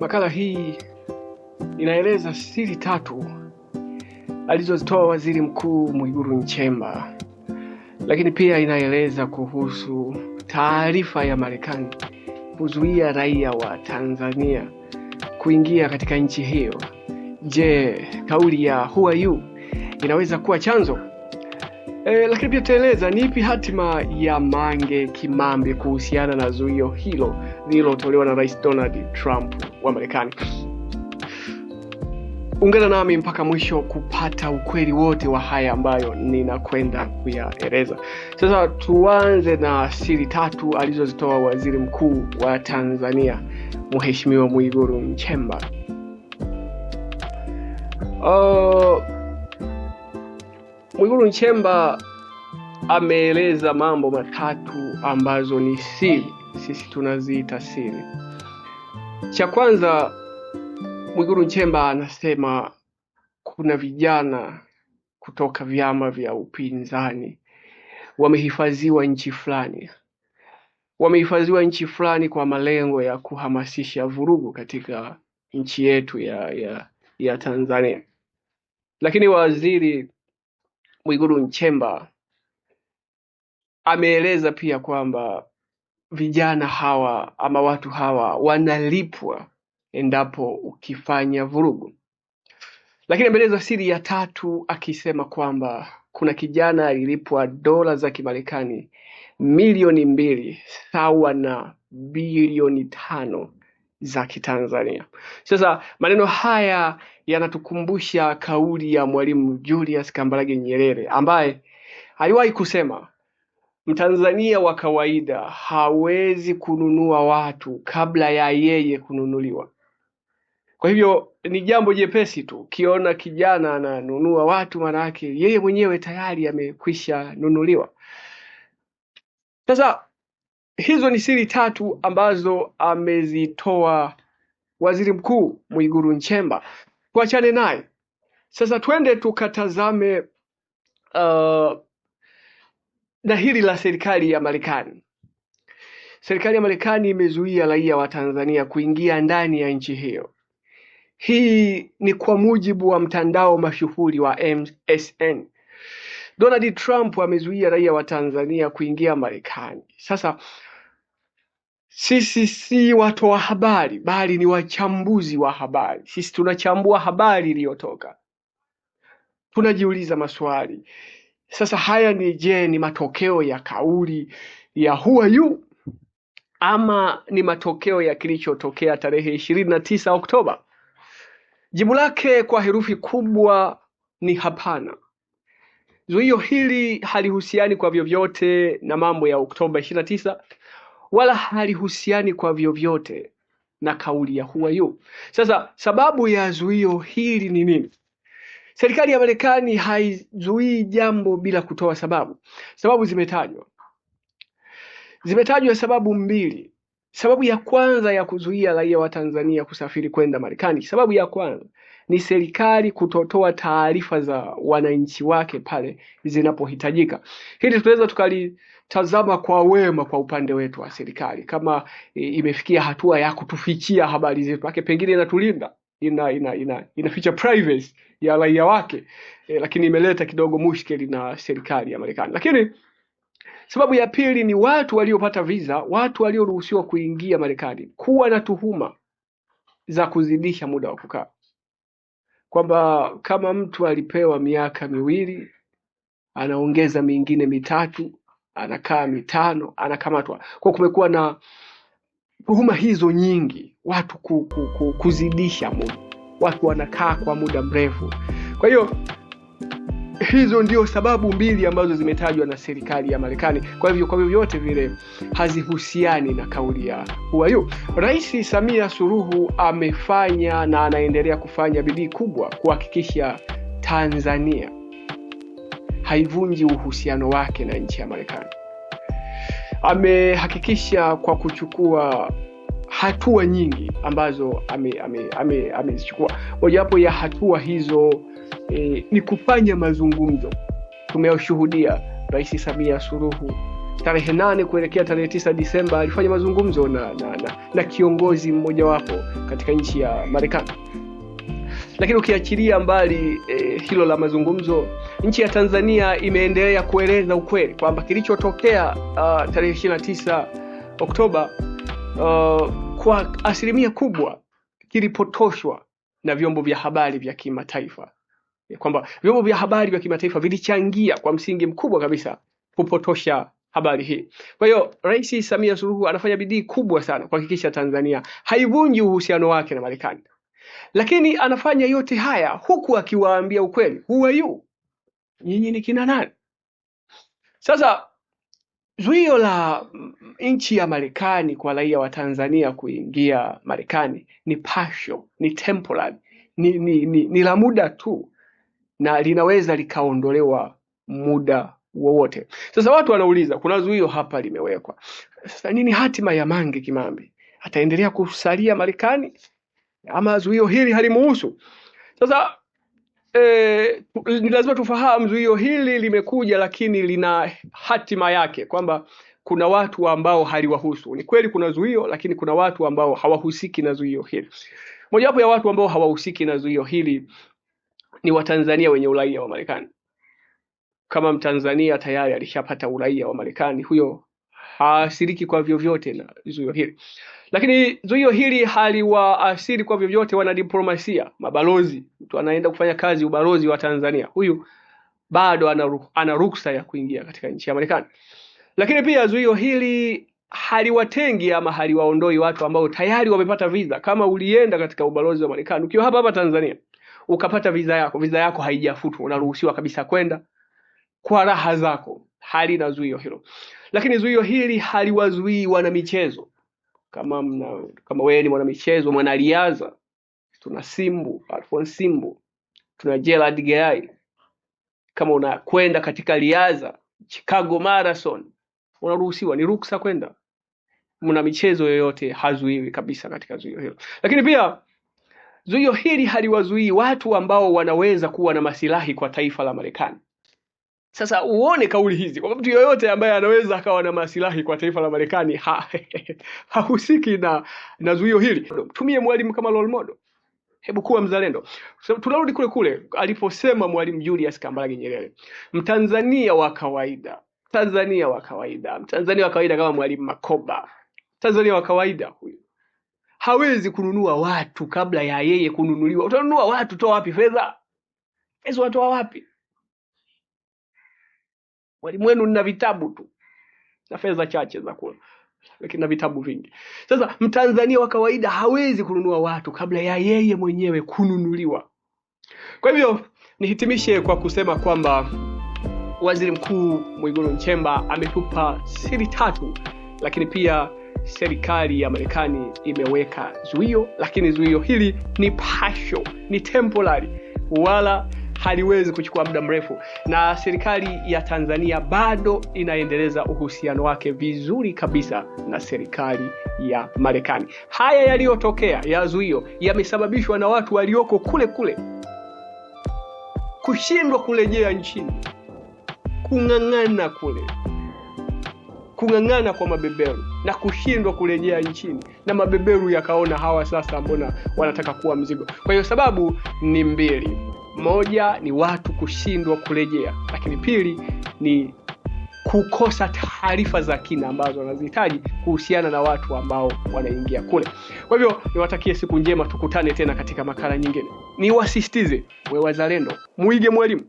Makala hii inaeleza siri 3 alizozitoa Waziri Mkuu Mwigulu Nchemba, lakini pia inaeleza kuhusu taarifa ya Marekani kuzuia raia wa Tanzania kuingia katika nchi hiyo. Je, kauli ya who are you inaweza kuwa chanzo? Lakini pia tutaeleza ni ipi hatima ya Mange Kimambi kuhusiana na zuio hilo lililotolewa na Rais Donald Trump wa Marekani. Ungana nami mpaka mwisho kupata ukweli wote wa haya ambayo ninakwenda kuyaeleza. Sasa tuanze na siri 3 alizozitoa Waziri Mkuu wa Tanzania Mheshimiwa Mwigulu Nchemba. Mwigulu Nchemba ameeleza mambo 3 ambazo ni siri, sisi tunaziita siri. Cha kwanza, Mwigulu Nchemba anasema kuna vijana kutoka vyama vya upinzani wamehifadhiwa nchi fulani. Wamehifadhiwa nchi fulani kwa malengo ya kuhamasisha vurugu katika nchi yetu ya Tanzania. Lakini Waziri Mwigulu Nchemba ameeleza pia kwamba vijana hawa ama watu hawa wanalipwa endapo ukifanya vurugu. Lakini ameeleza siri ya 3 akisema kwamba kuna kijana alilipwa dola za Kimarekani milioni 2 sawa na bilioni 5 za Kitanzania. Sasa maneno haya yanatukumbusha kauli ya Mwalimu Julius Kambarage Nyerere ambaye aliwahi kusema Mtanzania wa kawaida hawezi kununua watu kabla ya yeye kununuliwa. Kwa hivyo ni jambo jepesi tu kiona kijana ananunua watu, maana yake yeye mwenyewe tayari amekwisha nunuliwa. Sasa hizo ni siri 3 ambazo amezitoa Waziri Mkuu Mwigulu Nchemba. Tuachane naye. Sasa twende tukatazame na hili la serikali ya Marekani. Serikali ya Marekani imezuia raia wa Tanzania kuingia ndani ya nchi hiyo. Hii ni kwa mujibu wa mtandao mashuhuri wa MSN. Donald Trump amezuia raia wa Tanzania kuingia Marekani. Sasa sisi si watu wa habari, bali ni wachambuzi wa habari. Sisi tunachambua habari iliyotoka. Tunajiuliza maswali. Sasa haya ni matokeo ya kauli ya who are you ama ni matokeo ya kilichotokea tarehe 29 Oktoba? Jibu lake kwa herufi kubwa ni hapana. Zuio hili halihusiani kwa vyovyote na mambo ya Oktoba 29 wala halihusiani kwa vyovyote na kauli ya who are you. Sasa sababu ya zuio hili ni nini? Serikali ya Marekani haizuii jambo bila kutoa sababu. Sababu zimetajwa. Zimetajwa sababu 2. Sababu ya kwanza ya kuzuia raia wa Tanzania kusafiri kwenda Marekani, sababu ya kwanza ni serikali kutotoa taarifa za wananchi wake pale zinapohitajika. Hili tunaweza tukalitazama kwa wema kwa upande wetu wa serikali, kama imefikia hatua ya kutufichia habari zetu, yake pengine inatulinda, inaficha privacy ya raia wake, lakini imeleta kidogo mushkeli na serikali ya Marekani. Lakini sababu ya pili ni watu waliopata visa, watu walioruhusiwa kuingia Marekani kuwa na tuhuma za kuzidisha muda wa kukaa. Kwamba kama mtu alipewa miaka 2, anaongeza mingine 3, anakaa 5, anakamatwa. Kwa kumekuwa na tuhuma hizo nyingi, watu kuzidisha muda. Watu wanakaa kwa muda mrefu. Kwa hiyo hizo ndio sababu 2 ambazo zimetajwa na serikali ya Marekani. Kwa hivyo vyote vile hazihusiani na kauli ya who are you. Rais Samia Suluhu amefanya na anaendelea kufanya bidii kubwa kuhakikisha Tanzania haivunji uhusiano wake na nchi ya Marekani. Amehakikisha kwa kuchukua hatua nyingi ambazo amezichukua. Mojawapo ya hatua hizo ni kufanya mazungumzo. Tumeshuhudia Rais Samia Suluhu tarehe 8 kuelekea tarehe 9 Disemba alifanya mazungumzo na kiongozi mmoja wapo katika nchi ya Marekani. Lakini ukiachilia mbali hilo la mazungumzo, nchi ya Tanzania imeendelea kueleza ukweli kwamba kilichotokea tarehe 29 Oktoba kwa asilimia kubwa kilipotoshwa na vyombo vya habari vya kimataifa. Kwamba vyombo vya habari vya kimataifa vilichangia kwa msingi mkubwa kabisa kupotosha habari hii. Kwa hiyo Rais Samia Suluhu anafanya bidii kubwa sana kuhakikisha Tanzania haivunji uhusiano wake na Marekani. Lakini anafanya yote haya huku akiwaambia ukweli. Who are you? Nyinyi ni kina nani? Sasa zuio la nchi ya Marekani kwa raia wa Tanzania kuingia Marekani ni partial, ni temporary, ni la muda tu, na linaweza likaondolewa muda wowote. Sasa watu wanauliza, kuna zuio hapa limewekwa. Sasa nini hatima ya Mange Kimambi? Ataendelea kusalia Marekani ama zuio hili halimuhusu? Sasa ni lazima tufahamu zuio hili limekuja, lakini lina hatima yake, kwamba kuna watu ambao haliwahusu. Ni kweli kuna zuio, lakini kuna watu ambao hawahusiki na zuio hili. Mojawapo ya watu ambao hawahusiki na zuio hili ni Watanzania wenye uraia wa Marekani. Kama Mtanzania tayari alishapata uraia wa Marekani, huyo hashiriki kwa vyovyote na zuio hili. Lakini zuio hili haliwaasiri kwa vyovyote wanadiplomasia, mabalozi. Mtu anaenda kufanya kazi ubalozi wa Tanzania, huyu bado ana ruhusa ya kuingia katika nchi ya Marekani. Lakini pia zuio hili haliwatengi ama haliwaondoi watu ambao tayari wamepata visa. Kama ulienda katika ubalozi wa Marekani ukiwa hapa Tanzania ukapata visa yako haijafutwa, unaruhusiwa kabisa kwenda kwa raha zako, hali na zuio hilo. Lakini zuio hili haliwazuii wana michezo. Kama wewe ni mwana michezo, mwana riadha, tuna Simbu, Alphonce Simbu, tuna Gerald Gayai. Kama unakwenda katika riadha, Chicago Marathon, unaruhusiwa, ni ruksa kwenda. Mwana michezo yoyote hazuiwi kabisa katika zuio hilo. Lakini pia zuio hili haliwazuii watu ambao wanaweza kuwa na masilahi kwa taifa la Marekani. Sasa uone kauli hizi, kwa mtu yoyote ambaye anaweza akawa na masilahi kwa taifa la Marekani hahusiki na zuio hili. Tumie Mwalimu kama role model. Hebu kuwa mzalendo. So, tunarudi kule aliposema Mwalimu Julius Kambarage Nyerere, Mtanzania wa kawaida kama Mwalimu Makoba, Tanzania wa kawaida huyu hawezi kununua watu kabla ya yeye kununuliwa. Utanunua watu, toa wapi fedha? Hizo watoa wapi? Walimu wenu na vitabu tu na fedha chache za kula, lakini na vitabu vingi. Sasa Mtanzania wa kawaida hawezi kununua watu kabla ya yeye mwenyewe kununuliwa. Kwa hivyo nihitimishe kwa kusema kwamba Waziri Mkuu Mwigulu Nchemba ametupa siri 3, lakini pia serikali ya Marekani imeweka zuio, lakini zuio hili ni partial, ni temporary, wala haliwezi kuchukua muda mrefu, na serikali ya Tanzania bado inaendeleza uhusiano wake vizuri kabisa na serikali ya Marekani. Haya yaliyotokea ya zuio yamesababishwa na watu walioko kule kushindwa kurejea nchini, kung'ang'ana kwa mabeberu na kushindwa kurejea nchini, na mabeberu yakaona hawa sasa mbona wanataka kuwa mzigo. Kwa hiyo sababu ni mbili. Moja ni watu kushindwa kurejea, lakini pili ni kukosa taarifa za kina ambazo wanazihitaji kuhusiana na watu ambao wanaingia kule. Kwa hivyo niwatakie siku njema, tukutane tena katika makala nyingine. Niwasisitize, wewe wazalendo, muige Mwalimu.